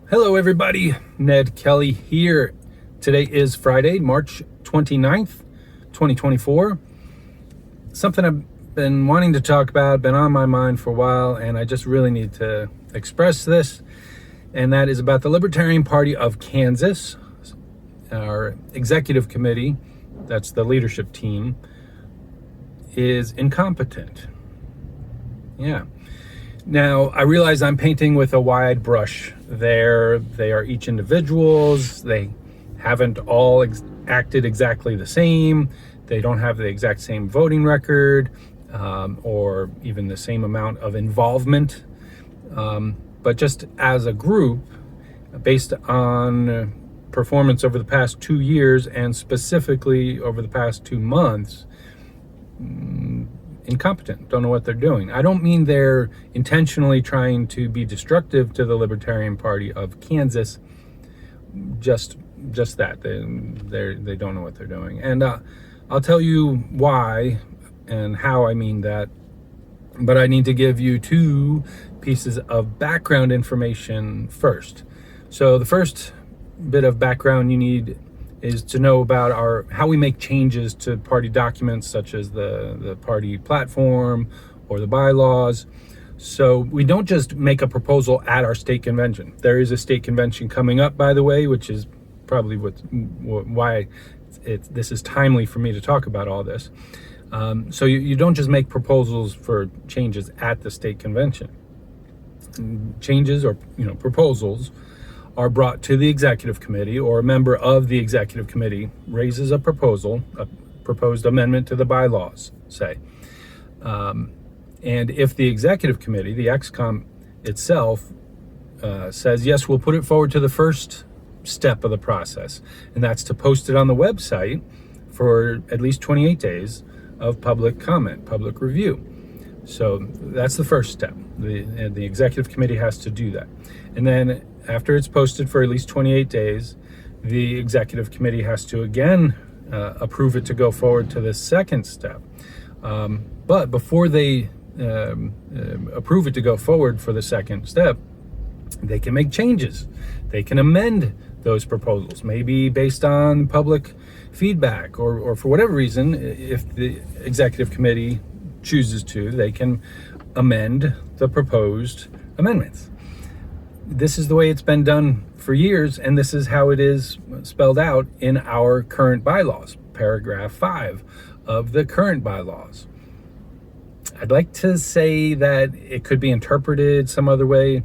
Hello everybody, Ned Kelly here. Today is Friday, March 29th, 2024. Something I've been wanting to talk about, been on my mind for a while, and I just really need to express this, and that is about the Libertarian Party of Kansas. Our executive committee, that's the leadership team, is incompetent. Yeah. Now, I realize I'm painting with a wide brush there. They are each individuals. They haven't all acted exactly the same. They don't have the exact same voting record or even the same amount of involvement. But just as a group, based on performance over the past 2 years and specifically over the past 2 months, incompetent, don't know what they're doing. I don't mean they're intentionally trying to be destructive to the Libertarian Party of Kansas, just that they don't know what they're doing. And I'll tell you why and how I mean that, but I need to give you 2 pieces of background information first. So the first bit of background you need is to know about how we make changes to party documents, such as the party platform or the bylaws. So we don't just make a proposal at our state convention. There is a state convention coming up, by the way, which is probably why this is timely for me to talk about all this. So you don't just make proposals for changes at the state convention. Changes or proposals are brought to the executive committee, or a member of the executive committee raises a proposed amendment to the bylaws, say. And if the executive committee, the ExComm itself, says, yes, we'll put it forward to the first step of the process, and that's to post it on the website for at least 28 days of public comment, public review. So that's the first step. The executive committee has to do that. And then after it's posted for at least 28 days, the executive committee has to again approve it to go forward to the second step. But before they approve it to go forward for the second step, they can make changes. They can amend those proposals, maybe based on public feedback or for whatever reason. If the executive committee chooses to, they can amend the proposed amendments. This is the way it's been done for years, and this is how it is spelled out in our current bylaws, paragraph 5 of the current bylaws. I'd like to say that it could be interpreted some other way.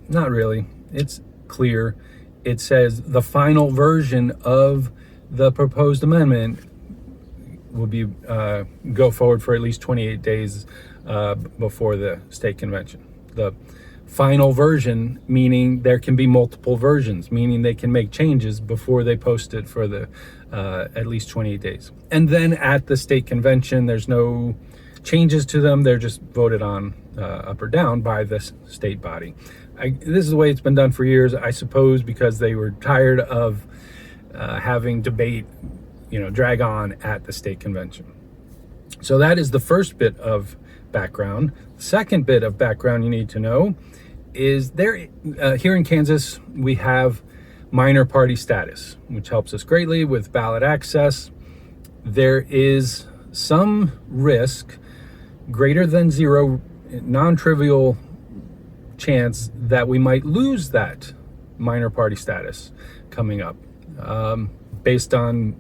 Not really. It's clear. It says the final version of the proposed amendment will be go forward for at least 28 days before the state convention. The final version, meaning there can be multiple versions, meaning they can make changes before they post it for the at least 28 days. And then at the state convention, there's no changes to them. They're just voted on up or down by this state body. This is the way it's been done for years, I suppose, because they were tired of having debate drag on at the state convention. So that is the first bit of background. The second bit of background you need to know is here in Kansas, we have minor party status, which helps us greatly with ballot access. There is some risk, greater than zero, non-trivial chance that we might lose that minor party status coming up, based on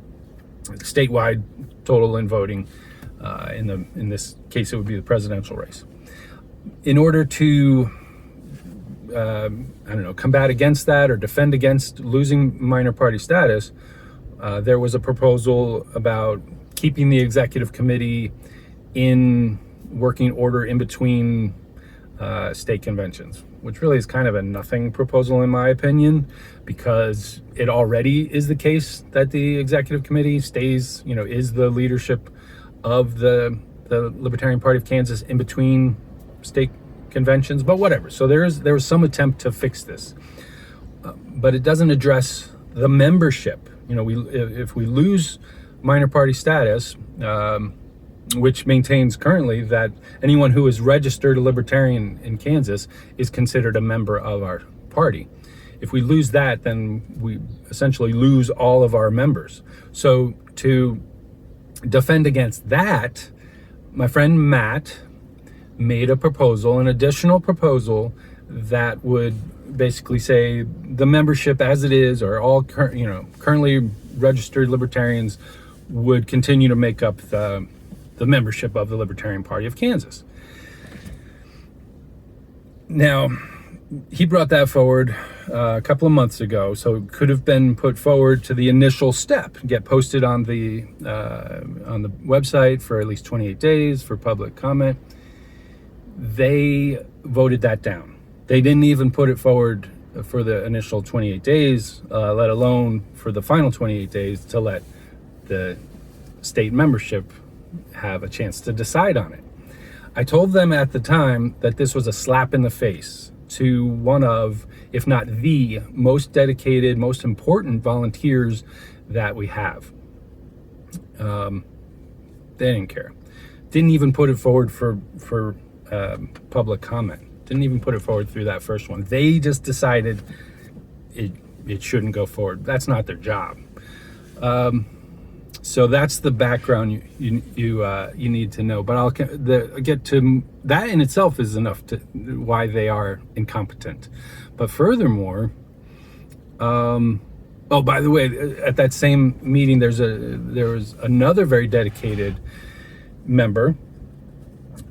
statewide total in voting. In this case, it would be the presidential race. In order to combat against that or defend against losing minor party status, there was a proposal about keeping the executive committee in working order in between state conventions, which really is kind of a nothing proposal in my opinion, because it already is the case that the executive committee stays, is the leadership of the Libertarian Party of Kansas in between state conventions, but whatever. So there was some attempt to fix this, but it doesn't address the membership. If we lose minor party status, which maintains currently that anyone who is registered a Libertarian in Kansas is considered a member of our party. If we lose that, then we essentially lose all of our members. So to defend against that, my friend Matt made a proposal, an additional proposal that would basically say the membership as it is, or all currently registered libertarians would continue to make up the membership of the Libertarian Party of Kansas. Now, he brought that forward a couple of months ago, so it could have been put forward to the initial step, get posted on the website for at least 28 days for public comment. They voted that down. They didn't even put it forward for the initial 28 days, let alone for the final 28 days to let the state membership have a chance to decide on it. I told them at the time that this was a slap in the face to one of, if not the most dedicated, most important volunteers that we have. They didn't care. Didn't even put it forward for public comment. Didn't even put it forward through that first one. They just decided it shouldn't go forward. That's not their job. So that's the background you need to know. But I'll get to that in itself is enough to why they are incompetent. But furthermore, oh, by the way, at that same meeting, there was another very dedicated member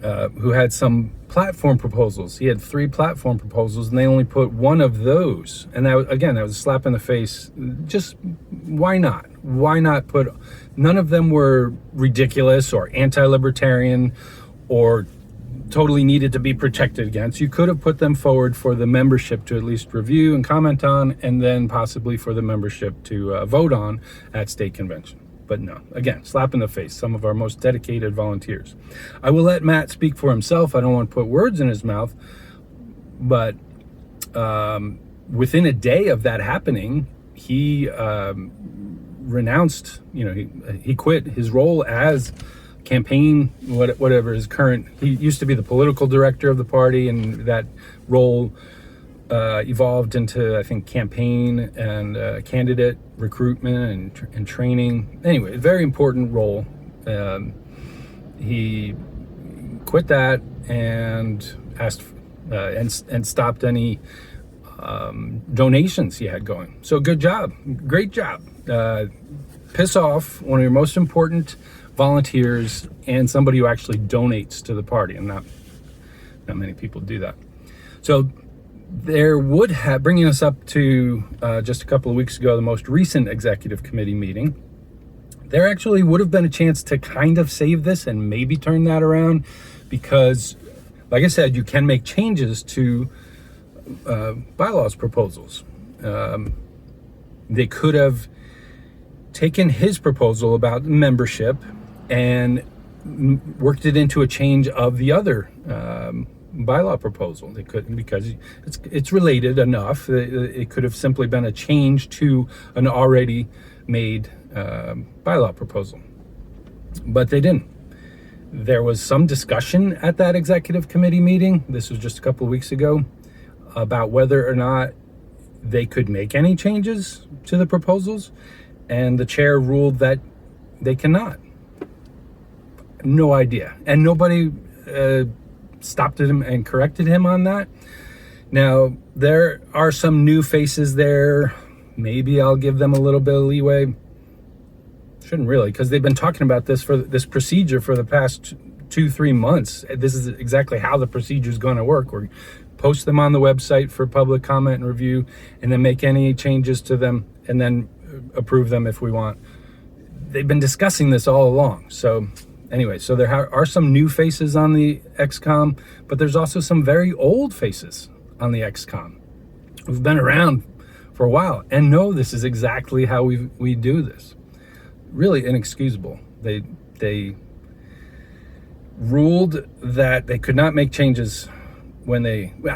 who had some platform proposals. He had 3 platform proposals, and they only put one of those. And that was a slap in the face. Just why not? Why not put? None of them were ridiculous or anti-libertarian or totally needed to be protected against. You could have put them forward for the membership to at least review and comment on, and then possibly for the membership to vote on at state convention. But no, again, slap in the face, some of our most dedicated volunteers. I will let Matt speak for himself. I don't want to put words in his mouth, but within a day of that happening, he renounced, he quit his role as campaign, whatever his current, he used to be the political director of the party, and that role evolved into, I think, campaign and candidate recruitment and training. Anyway, a very important role. He quit that and asked and stopped any donations he had going. So good job, great job. Piss off one of your most important volunteers and somebody who actually donates to the party, and not many people do that. So there would have, bringing us up to just a couple of weeks ago, the most recent executive committee meeting, there actually would have been a chance to kind of save this and maybe turn that around, because like I said, you can make changes to bylaws proposals. They could have taken his proposal about membership and worked it into a change of the other bylaw proposal. They couldn't, because it's related enough. It could have simply been a change to an already made bylaw proposal, but they didn't. There was some discussion at that executive committee meeting, this was just a couple of weeks ago, about whether or not they could make any changes to the proposals, and the chair ruled that they cannot. No idea. And nobody stopped him and corrected him on that. Now, there are some new faces there. Maybe I'll give them a little bit of leeway. Shouldn't really, because they've been talking about this procedure for the past 2-3 months. This is exactly how the procedure is going to work. We're post them on the website for public comment and review, and then make any changes to them, and then approve them if we want. They've been discussing this all along. So anyway, so there are some new faces on the ExComm, but there's also some very old faces on the ExComm who've been around for a while and know this is exactly how we do this. Really inexcusable. They ruled that they could not make changes when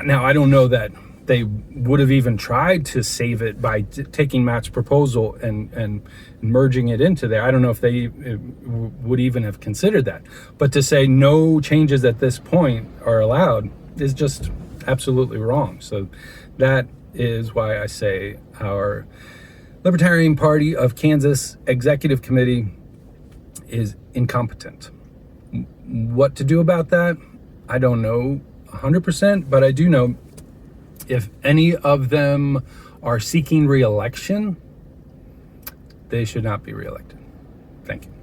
now I don't know that they would have even tried to save it by taking Matt's proposal and merging it into there. I don't know if they would even have considered that. But to say no changes at this point are allowed is just absolutely wrong. So That is why I say our Libertarian Party of Kansas Executive Committee is incompetent. What to do about that? I don't know 100%, but I do know if any of them are seeking re-election, they should not be re-elected. Thank you.